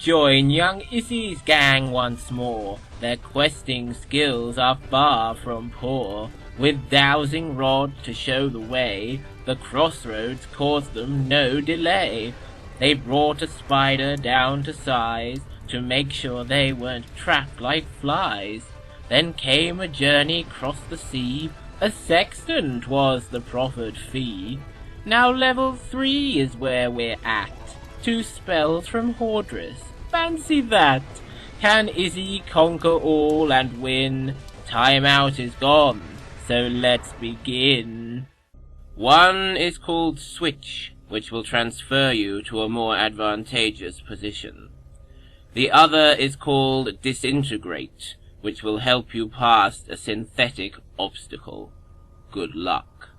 join young Izzy's gang once more. Their questing skills are far from poor. With dowsing rod to show the way, the crossroads caused them no delay. They brought a spider down to size, to make sure they weren't trapped like flies. Then came a journey 'cross the sea, a sexton 'twas the proffered fee. Now level 3 is where we're at, 2 spells from Hordriss, fancy that! Can Izzy conquer all and win? Time out is gone, so let's begin. One is called Switch, which will transfer you to a more advantageous position. The other is called Disintegrate, which will help you past a synthetic obstacle. Good luck.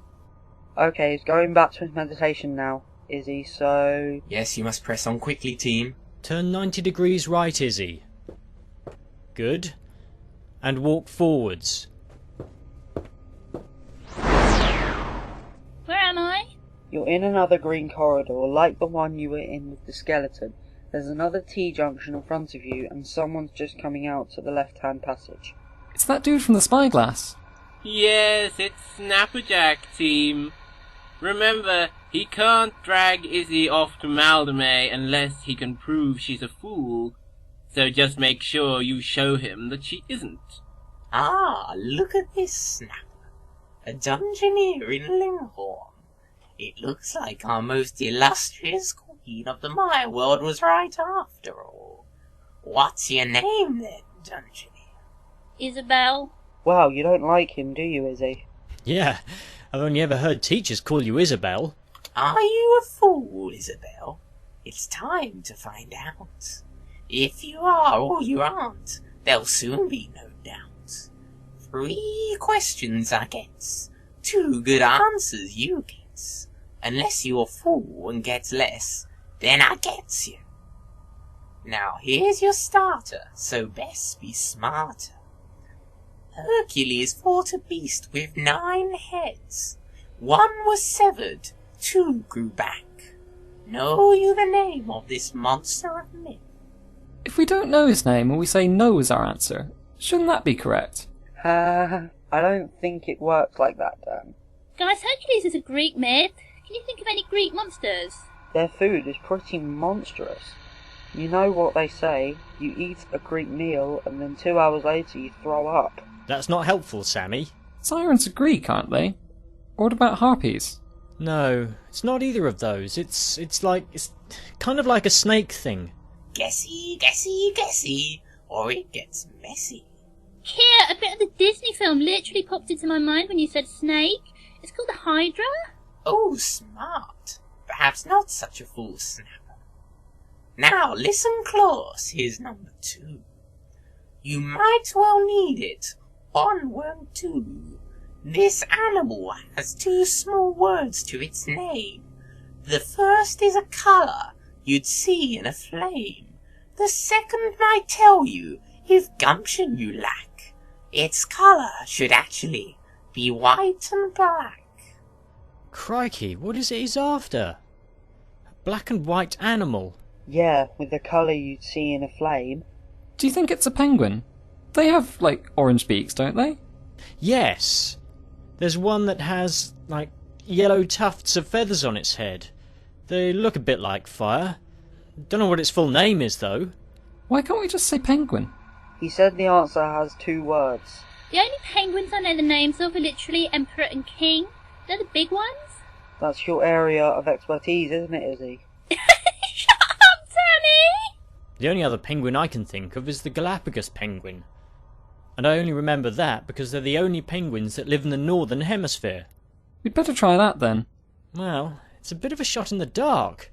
Okay, he's going back to his meditation now, Izzy, so... Yes, you must press on quickly, team. Turn 90 degrees right, Izzy. Good. And walk forwards. Where am I? You're in another green corridor, like the one you were in with the skeleton. There's another T-junction in front of you, and someone's just coming out to the left-hand passage. It's that dude from the spyglass. Yes, it's Snapperjack, team. Remember, he can't drag Izzy off to Maldame unless he can prove she's a fool. So just make sure you show him that she isn't. Ah, look at this, Snapper. A dungeoneer in Linghorn. It looks like our most illustrious queen of the Maya world was right after all. What's your name then, dungeoneer? Isabel. Wow, you don't like him, do you, Izzy? Yeah, I've only ever heard teachers call you Isabel. Are you a fool, Isabel? It's time to find out. If you are or you aren't, there'll soon be no doubt. 3 questions I gets, 2 good answers you gets. Unless you're a fool and gets less, then I gets you. Now here's your starter, so best be smarter. Hercules fought a beast with 9 heads. 1 was severed, 2 grew back. Know you the name of this monster of myth? If we don't know his name and we say no as our answer, shouldn't that be correct? I don't think it works like that, Dan. Guys, Hercules is a Greek myth. Can you think of any Greek monsters? Their food is pretty monstrous. You know what they say, you eat a Greek meal and then 2 hours later you throw up. That's not helpful, Sammy. Sirens are Greek, aren't they? Or what about harpies? No, it's not either of those. It's kind of like a snake thing. Guessy, guessy, guessy, or it gets messy. Here, a bit of the Disney film literally popped into my mind when you said snake. It's called a hydra. Oh, smart. Perhaps not such a fool, Snapper. Now, listen close. Here's number 2. You might well need it. 1 word 2. This animal has 2 small words to its name. The first is a colour you'd see in a flame. The second might tell you if gumption you lack. Its colour should actually be white and black. Crikey, what is it he's after? A black and white animal. Yeah, with the colour you'd see in a flame. Do you think it's a penguin? They have, orange beaks, don't they? Yes. There's one that has, yellow tufts of feathers on its head. They look a bit like fire. Don't know what its full name is, though. Why can't we just say penguin? He said the answer has 2 words. The only penguins I know the names of are literally Emperor and King. They're the big ones. That's your area of expertise, isn't it, Izzy? Shut up, Danny! The only other penguin I can think of is the Galapagos penguin. And I only remember that because they're the only penguins that live in the northern hemisphere. We'd better try that then. Well, it's a bit of a shot in the dark.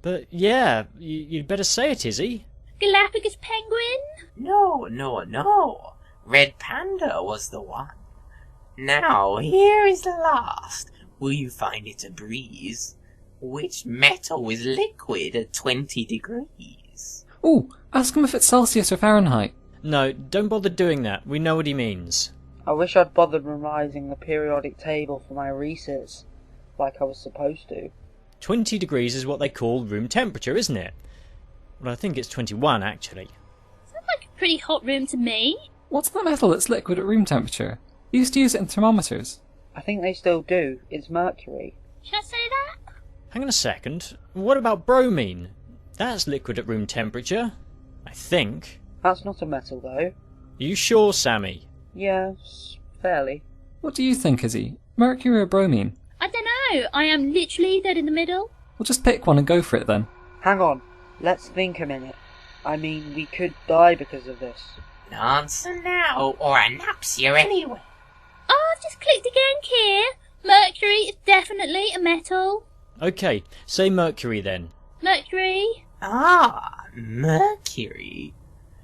But yeah, you'd better say it, Izzy. Galapagos penguin? No. Red Panda was the one. Now, here is the last. Will you find it a breeze? Which metal is liquid at 20 degrees? Ooh, ask him if it's Celsius or Fahrenheit. No, don't bother doing that. We know what he means. I wish I'd bothered memorising the periodic table for my recess, like I was supposed to. 20 degrees is what they call room temperature, isn't it? Well, I think it's 21, actually. Sounds like a pretty hot room to me. What's that metal that's liquid at room temperature? You used to use it in thermometers. I think they still do. It's mercury. Should I say that? Hang on a second. What about bromine? That's liquid at room temperature. I think. That's not a metal, though. Are you sure, Sammy? Yes, fairly. What do you think, Izzy? Mercury or bromine? I don't know. I am literally dead in the middle. We'll just pick one and go for it then. Hang on. Let's think a minute. I mean, we could die because of this. Answer now, or I naps you anyway. Oh, I've just clicked again, Keir. Mercury is definitely a metal. Okay, say mercury then. Mercury. Ah, Mercury.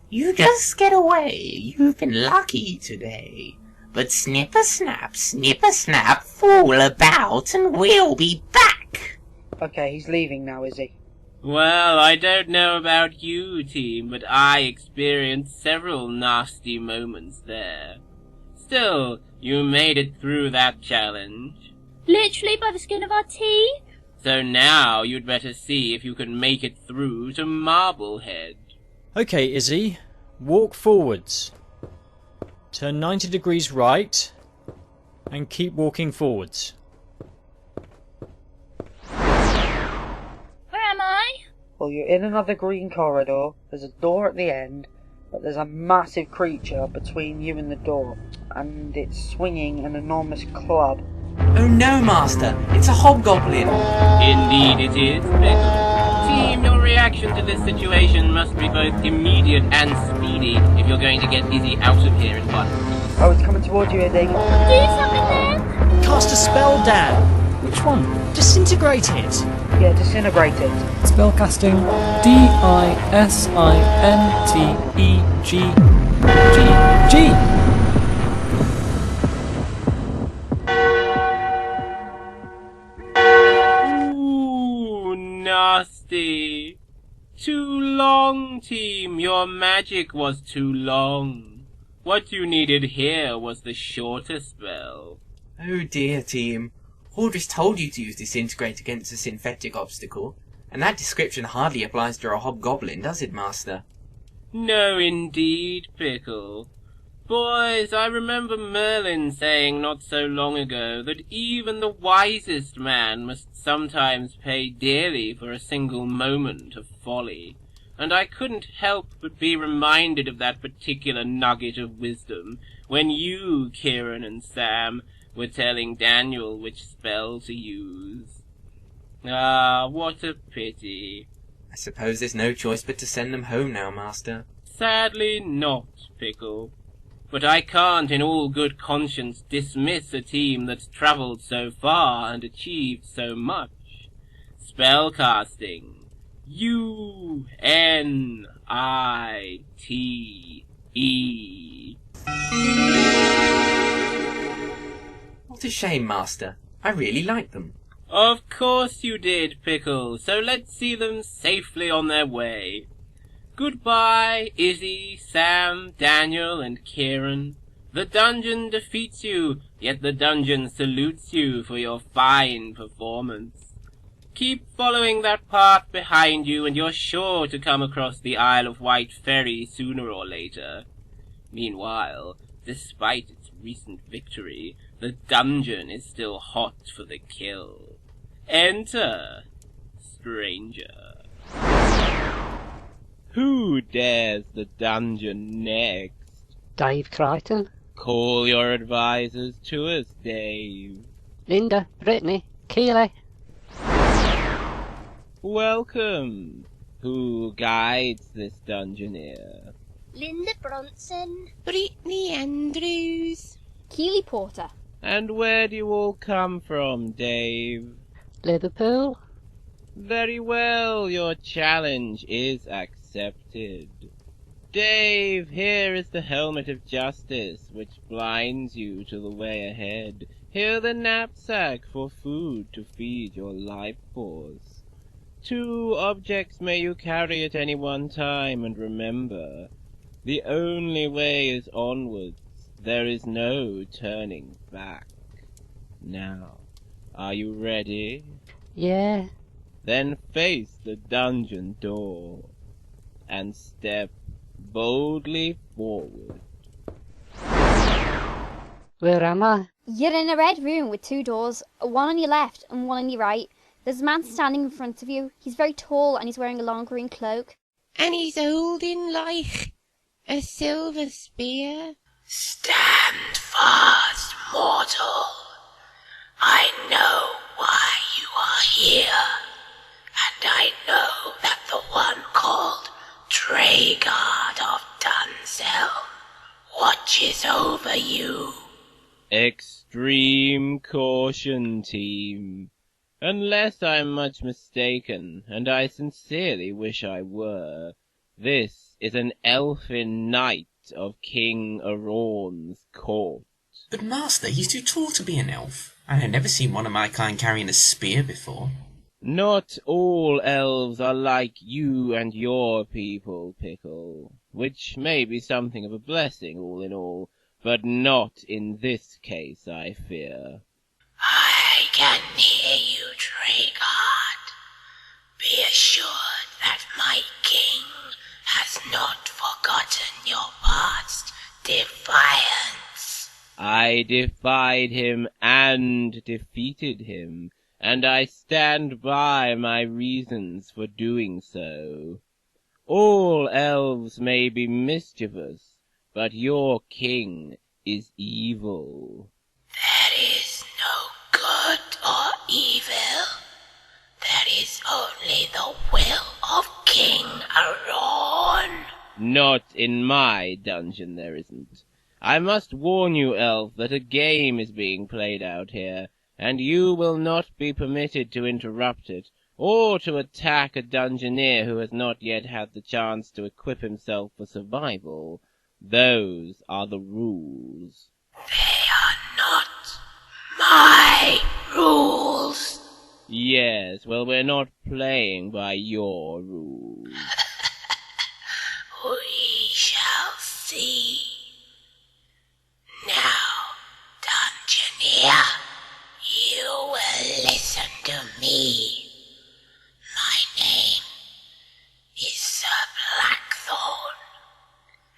You just get away. You've been lucky today. But snip a snap, fool about, and we'll be back. Okay, he's leaving now, is he? Well, I don't know about you, team, but I experienced several nasty moments there. Still, you made it through that challenge. Literally by the skin of our teeth. So now you'd better see if you can make it through to Marblehead. Okay, Izzy. Walk forwards. Turn 90 degrees right. And keep walking forwards. Where am I? Well, you're in another green corridor. There's a door at the end. But there's a massive creature between you and the door. And it's swinging an enormous club. Oh no, Master. It's a hobgoblin. Indeed it is, Pickle. Team, your reaction to this situation must be both immediate and speedy if you're going to get Izzy out of here in one piece. Oh, it's coming towards you, Izzy. Do something then. Cast a spell, Dan. Which one? Disintegrate it. Yeah, disintegrate it. Spellcasting DISINTEGG. Ooh, nasty. Too long, team. Your magic was too long. What you needed here was the shorter spell. Oh dear, team. Hordriss told you to use Disintegrate against a synthetic obstacle, and that description hardly applies to a hobgoblin, does it, Master? No, indeed, Pickle. Boys, I remember Merlin saying not so long ago that even the wisest man must sometimes pay dearly for a single moment of folly, and I couldn't help but be reminded of that particular nugget of wisdom when you, Keiran and Sam, were telling Daniel which spell to use. Ah, what a pity. I suppose there's no choice but to send them home now, Master. Sadly not, Pickle. But I can't in all good conscience dismiss a team that's travelled so far and achieved so much. Spellcasting. UNITE. What a shame, Master. I really like them. Of course you did, Pickle, so let's see them safely on their way. Goodbye, Izzy, Sam, Daniel, and Keiran. The dungeon defeats you, yet the dungeon salutes you for your fine performance. Keep following that path behind you, and you're sure to come across the Isle of Wight ferry sooner or later. Meanwhile, despite its recent victory, the dungeon is still hot for the kill. Enter, stranger. Who dares the dungeon next? Dave Crichton, Call your advisors to us, Dave. Linda, Britney, Keeley. Welcome. Who guides this dungeoneer? Linda Bronson. Britney Andrews. Keeley Porter. And where do you all come from, Dave? Liverpool. Very well, your challenge is accepted. Dave, here is the helmet of justice, which blinds you to the way ahead. Here the knapsack for food to feed your life force. 2 objects may you carry at any one time, and remember, the only way is onwards. There is no turning back. Now, are you ready? Yeah. Then face the dungeon door. and step boldly forward. Where am I? You're in a red room with 2 doors, one on your left and one on your right. There's a man standing in front of you. He's very tall and he's wearing a long green cloak. And he's holding like a silver spear. Stand fast, mortal. I know why you are here, and I know that the one called Treguard of Dunselm watches over you. Extreme caution, team. Unless I'm much mistaken, and I sincerely wish I were, this is an elfin knight of King Aron's court. But Master, he's too tall to be an elf, and I've never seen one of my kind carrying a spear before. Not all elves are like you and your people, Pickle, which may be something of a blessing all in all, but not in this case, I fear. I can hear you, Treguard. Be assured that my king has not forgotten your past defiance. I defied him and defeated him, and I stand by my reasons for doing so. All elves may be mischievous, but your king is evil. There is no good or evil. There is only the will of King Aron. Not in my dungeon there isn't. I must warn you, elf, that a game is being played out here, and you will not be permitted to interrupt it, or to attack a dungeoneer who has not yet had the chance to equip himself for survival. Those are the rules. They are not my rules. Yes, well, we're not playing by your rules. We shall see. Now, dungeoneer, you will listen to me. My name is Sir Blackthorn.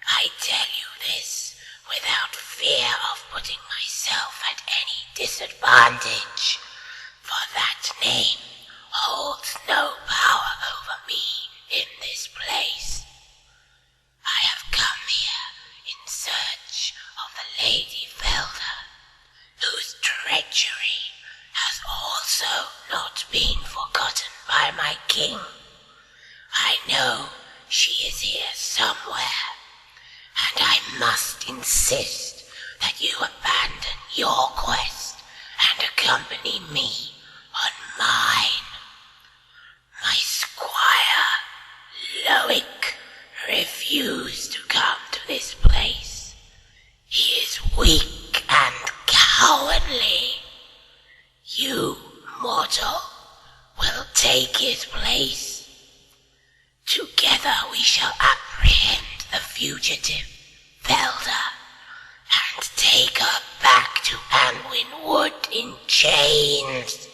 I tell you this without fear of putting myself at any disadvantage, for that name holds no power over me in this place. I have come here in search of the Lady Velda, whose treachery has also not been forgotten by my king. I know she is here somewhere, and I must insist that you abandon your quest and accompany me on mine. My squire, Loic, refused to come to this place. He is weak and cowardly. You, mortal, will take his place. Together we shall apprehend the fugitive, Velda, and take her back to Anwin Wood in chains.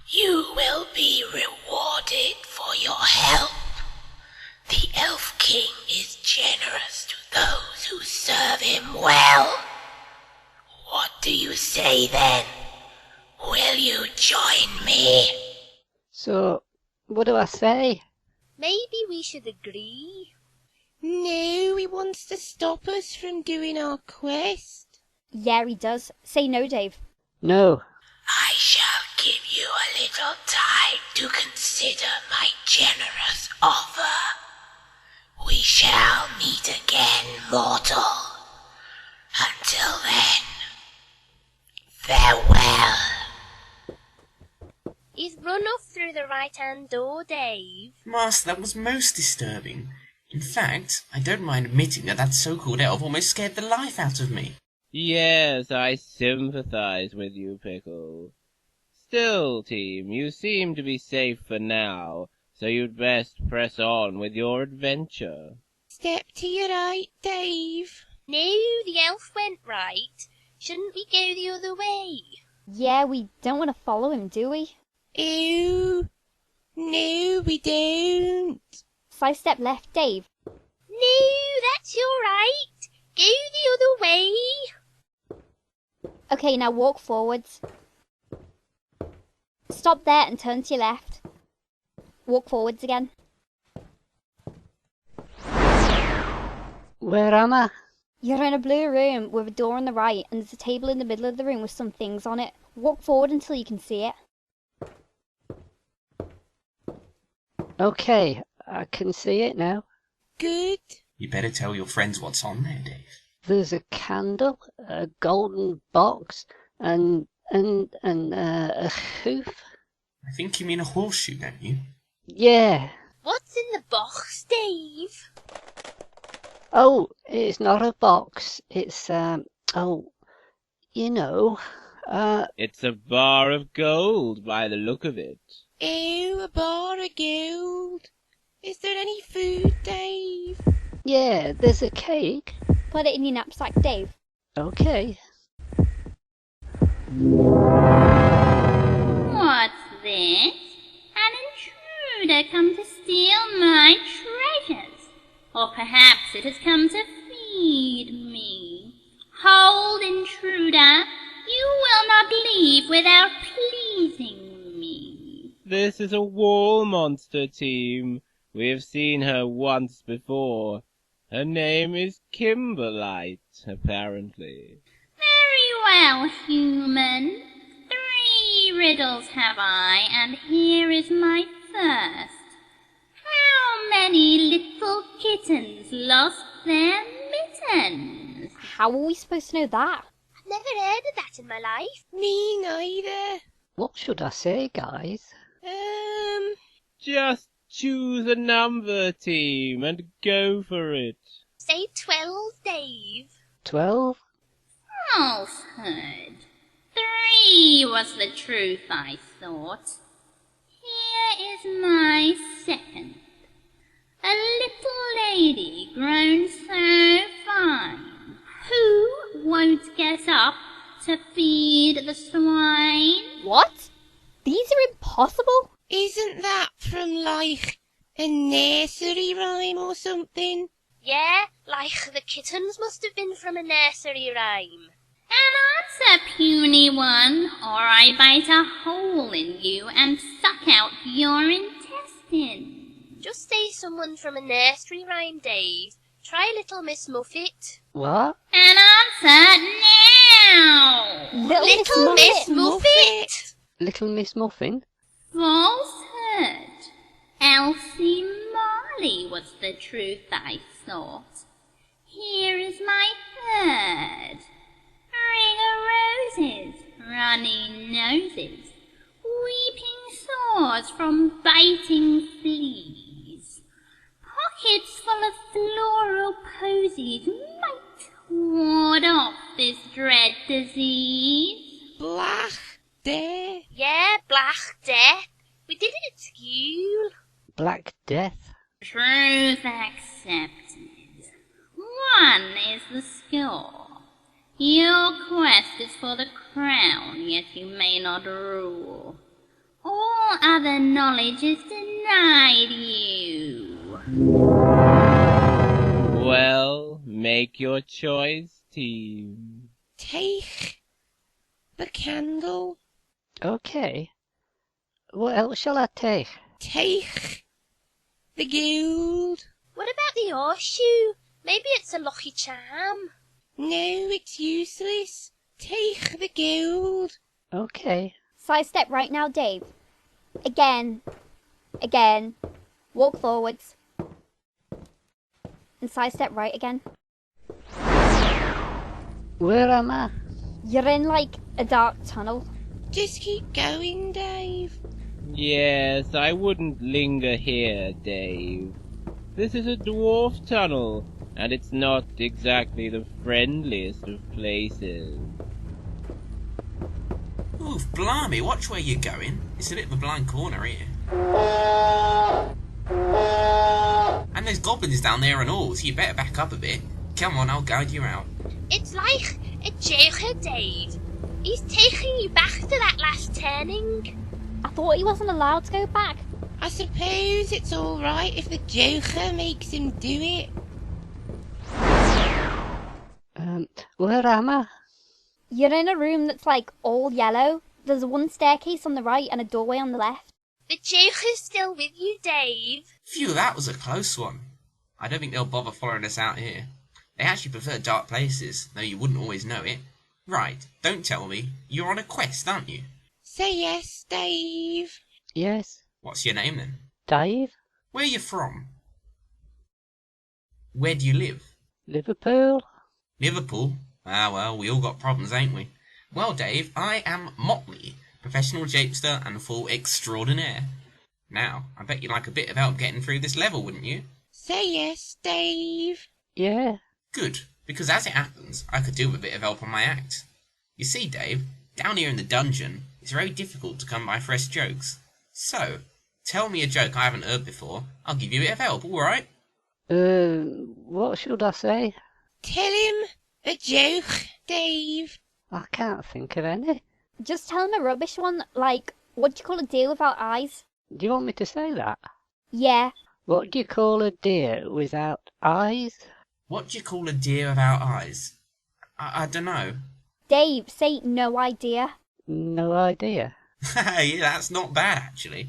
You will be rewarded for your help. The Elf King is generous to those who serve him well. What do you say then? Will you join me? So, what do I say? Maybe we should agree. No, he wants to stop us from doing our quest. Yeah, he does. Say no, Dave. No. I shall give you a little time to consider my generous offer. We shall meet again, mortal. Until then, farewell. He's run off through the right-hand door, Dave. Master, that was most disturbing. In fact, I don't mind admitting that so-called elf almost scared the life out of me. Yes, I sympathize with you, Pickle. Still, team, you seem to be safe for now, so you'd best press on with your adventure. Step to your right, Dave. No, the elf went right. Shouldn't we go the other way? Yeah, we don't want to follow him, do we? Ew. No, we don't. Sidestep left, Dave. No, that's alright. Go the other way. Okay, now walk forwards. Stop there and turn to your left. Walk forwards again. Where am I? You're in a blue room with a door on the right, and there's a table in the middle of the room with some things on it. Walk forward until you can see it. Okay, I can see it now. Good. You better tell your friends what's on there, Dave. There's a candle, a golden box, and a hoof. I think you mean a horseshoe, don't you? Yeah. What's in the box, Dave? Oh, it's not a box. It's, you know, It's a bar of gold by the look of it. Ew, a bar of gold. Is there any food, Dave? yeah, there's a cake. Put it in your knapsack, Dave. Okay. What's this? An intruder come to steal my treasures. Or perhaps it has come to feed me. Hold, intruder. You will not leave without pleasing me. This is a wall monster, team. We have seen her once before. Her name is Kimberlite, apparently. Very well, human. 3 riddles have I, and here is my first. How many little kittens lost their mittens? How are we supposed to know that? I've never heard of that in my life. Me neither. What should I say, guys? Just choose a number, team, and go for it. Say 12, Dave. 12? Falsehood. 3 was the truth, I thought. Here is my second. A little lady grown so fine. Who won't get up to feed the swine? What? These are impossible? Isn't that from, like, a nursery rhyme or something? Yeah, like the kittens must have been from a nursery rhyme. An answer, puny one, or I bite a hole in you and suck out your intestines. Just say someone from a nursery rhyme, Dave. Try Little Miss Muffet. What? An answer now! Little Miss Muffet! Little Miss Muffin? Falsehood. Elsie Marley was the truth, I thought. Here is my third. Ring of roses, runny noses, weeping sores from biting fleas. Pockets full of floral posies might ward off this dread disease. Black Death? Yeah, Black Death. We did it at school. Black Death? Truth accepted. 1 is the score. Your quest is for the crown, yet you may not rule. All other knowledge is denied you. Well, make your choice, team. Take the candle. Okay. What else shall I take? Take the gold. What about the horseshoe? Maybe it's a lucky charm. No, it's useless. Take the gold. Okay. Sidestep right now, Dave. Again. Again. Walk forwards. And sidestep right again. Where am I? You're in, like, a dark tunnel. Just keep going, Dave. Yes, I wouldn't linger here, Dave. This is a dwarf tunnel, and it's not exactly the friendliest of places. Ooh, blimey, watch where you're going. It's a bit of a blind corner here. And there's goblins down there and all, so you better back up a bit. Come on, I'll guide you out. It's like a joker, Dave. He's taking you back to that last turning. I thought he wasn't allowed to go back. I suppose it's alright if the Joker makes him do it. Where am I? You're in a room that's like all yellow. There's one staircase on the right and a doorway on the left. The Joker's still with you, Dave. Phew, that was a close one. I don't think they'll bother following us out here. They actually prefer dark places, though you wouldn't always know it. Right, don't tell me. You're on a quest, aren't you? Say yes, Dave. Yes. What's your name then? Dave? Where are you from? Where do you live? Liverpool? Liverpool? Ah, well, we all got problems, ain't we? Well, Dave, I am Motley, professional japester and full extraordinaire. Now, I bet you'd like a bit of help getting through this level, wouldn't you? Say yes, Dave. Yeah. Good, because as it happens, I could do with a bit of help on my act. You see, Dave, down here in the dungeon, it's very difficult to come by fresh jokes. So, tell me a joke I haven't heard before. I'll give you a bit of help, alright? What should I say? Tell him a joke, Dave. I can't think of any. Just tell him a rubbish one, like, what do you call a deer without eyes? Do you want me to say that? Yeah. What do you call a deer without eyes? What do you call a deer without eyes? I don't know. Dave, say no idea. No idea. Yeah, that's not bad, actually.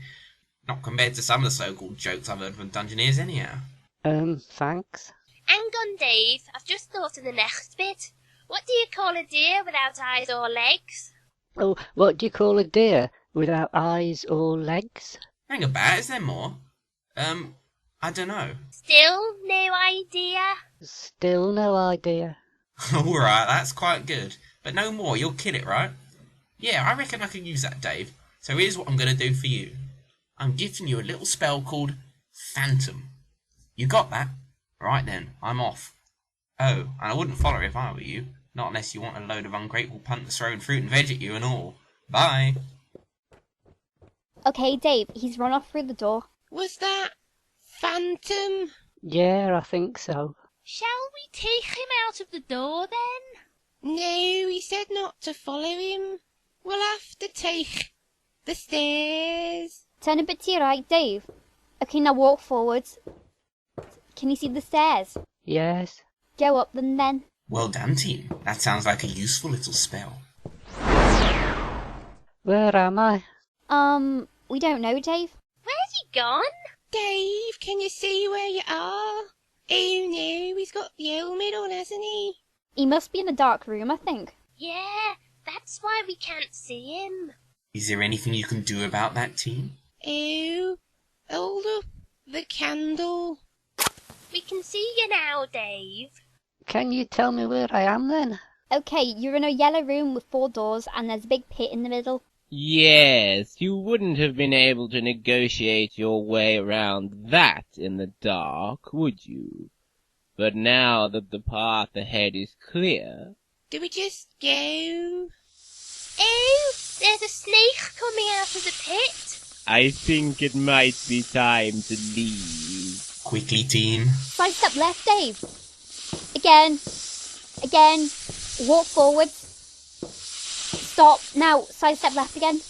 Not compared to some of the so-called jokes I've heard from Dungeoneers anyhow. Thanks. Hang on, Dave. I've just thought of the next bit. What do you call a deer without eyes or legs? Oh, what do you call a deer without eyes or legs? Hang about, is there more? I don't know. Still no idea? Still no idea. Alright, that's quite good. But no more, you'll kill it, right? Yeah, I reckon I can use that, Dave. So here's what I'm going to do for you. I'm gifting you a little spell called Phantom. You got that? Right then, I'm off. Oh, and I wouldn't follow if I were you. Not unless you want a load of ungrateful punters throwing fruit and veg at you and all. Bye. Okay, Dave, he's run off through the door. Was that Phantom? Yeah, I think so. Shall we take him out of the door then? No, he said not to follow him. We'll have to take the stairs. Turn a bit to your right, Dave. Okay, now walk forwards. Can you see the stairs? Yes. Go up them then. Well done, team. That sounds like a useful little spell. Where am I? We don't know, Dave. Where's he gone? Dave, can you see where you are? Oh no, he's got the helmet on, hasn't he? He must be in a dark room, I think. Yeah, that's why we can't see him. Is there anything you can do about that, team? Oh, hold up the candle. We can see you now, Dave. Can you tell me where I am then? Okay, you're in a yellow room with 4 doors and there's a big pit in the middle. Yes, you wouldn't have been able to negotiate your way around that in the dark, would you? But now that the path ahead is clear... Do we just go? Oh, there's a snake coming out of the pit. I think it might be time to leave. Quickly, team. Sidestep left, Dave. Again. Walk forward. Stop. Now, sidestep left again.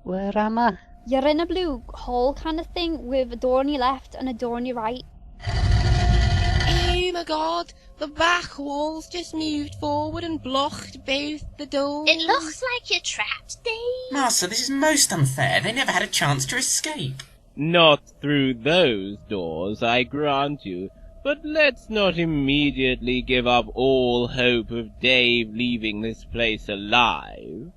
Where am I? You're in a blue hole kind of thing with a door on your left and a door on your right. Oh my god, the back wall's just moved forward and blocked both the doors. It looks like you're trapped, Dave. Master, this is most unfair. They never had a chance to escape. Not through those doors, I grant you. But let's not immediately give up all hope of Dave leaving this place alive.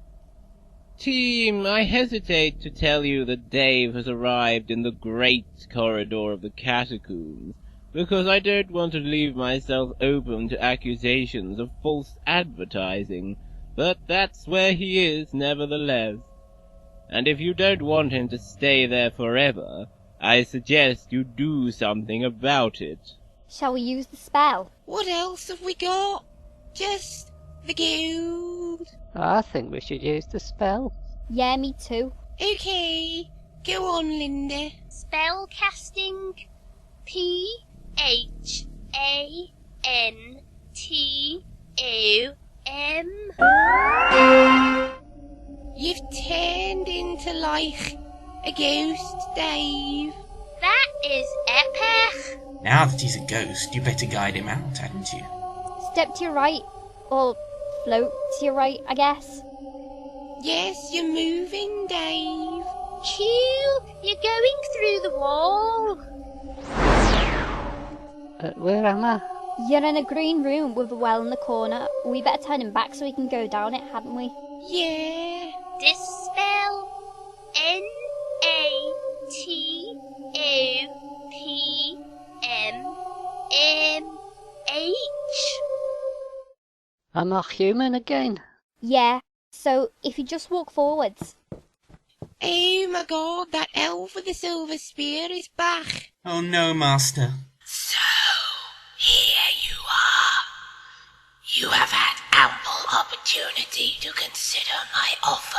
Team, I hesitate to tell you that Dave has arrived in the great corridor of the catacombs, because I don't want to leave myself open to accusations of false advertising, but that's where he is nevertheless. And if you don't want him to stay there forever, I suggest you do something about it. Shall we use the spell? What else have we got? Just the gold. I think we should use the spell. Yeah, me too. Okay, go on, Linda. Spell casting. PHANTOM. You've turned into like ghost, Dave. That is epic. Now that he's a ghost, you better guide him out, hadn't you? Step to your right, or float to your right, I guess. Yes, you're moving, Dave. Chew, you're going through the wall. Where am I? You're in a green room with a well in the corner. We better turn him back so we can go down it, hadn't we? Yeah. Dispel NATOPMH. Am I human again? Yeah, so if you just walk forwards. Oh my god, that elf with the silver spear is back. Oh no, Master. So, here you are. You have had ample opportunity to consider my offer.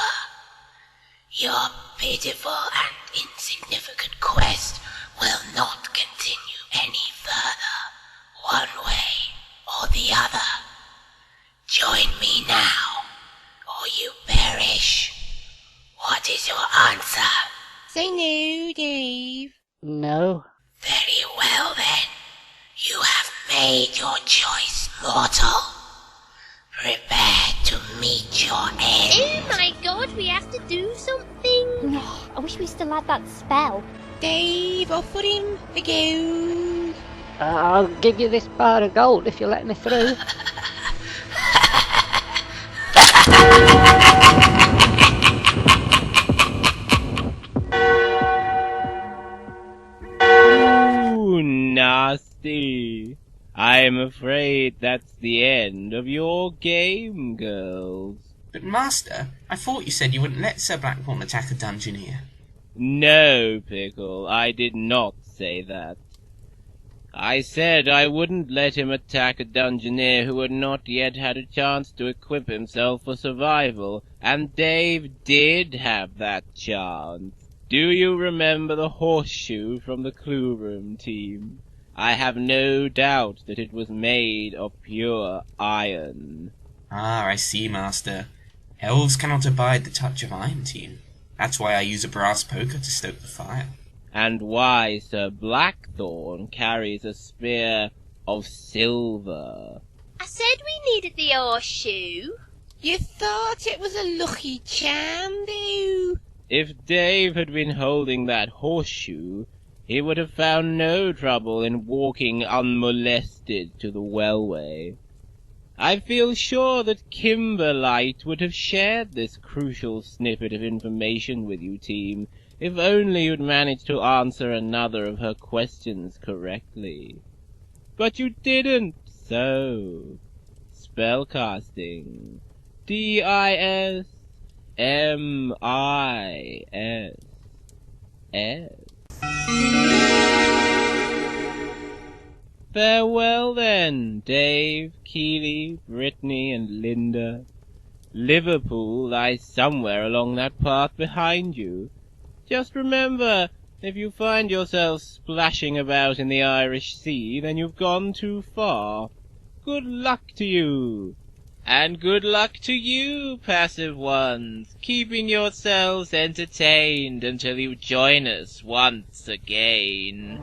Your pitiful and insignificant quest will not continue any further, one way or the other. Join me now, or you perish. What is your answer? Say no, Dave. No. Very well then. You have made your choice, mortal. Prepare to meet your end. Oh my god, we have to do something. I wish we still had that spell. Dave, offer him a go. I'll give you this bar of gold if you let me through. Ooh, nasty. I'm afraid that's the end of your game, girls. But Master, I thought you said you wouldn't let Sir Blackthorn attack a dungeoneer. No, Pickle, I did not say that. I said I wouldn't let him attack a dungeoneer who had not yet had a chance to equip himself for survival, and Dave did have that chance. Do you remember the horseshoe from the clue room, team? I have no doubt that it was made of pure iron. Ah, I see, Master. Elves cannot abide the touch of iron, team. That's why I use a brass poker to stoke the fire. And why Sir Blackthorn carries a spear of silver. I said we needed the horseshoe. You thought it was a lucky charm, though. If Dave had been holding that horseshoe, he would have found no trouble in walking unmolested to the wellway. I feel sure that Kimberlite would have shared this crucial snippet of information with you, team, if only you'd managed to answer another of her questions correctly. But you didn't, so... Spellcasting. DISMISS. Farewell then, Dave, Keeley, Britney, and Linda. Liverpool lies somewhere along that path behind you. Just remember, if you find yourself splashing about in the Irish Sea, then you've gone too far. Good luck to you. And good luck to you, passive ones, keeping yourselves entertained until you join us once again.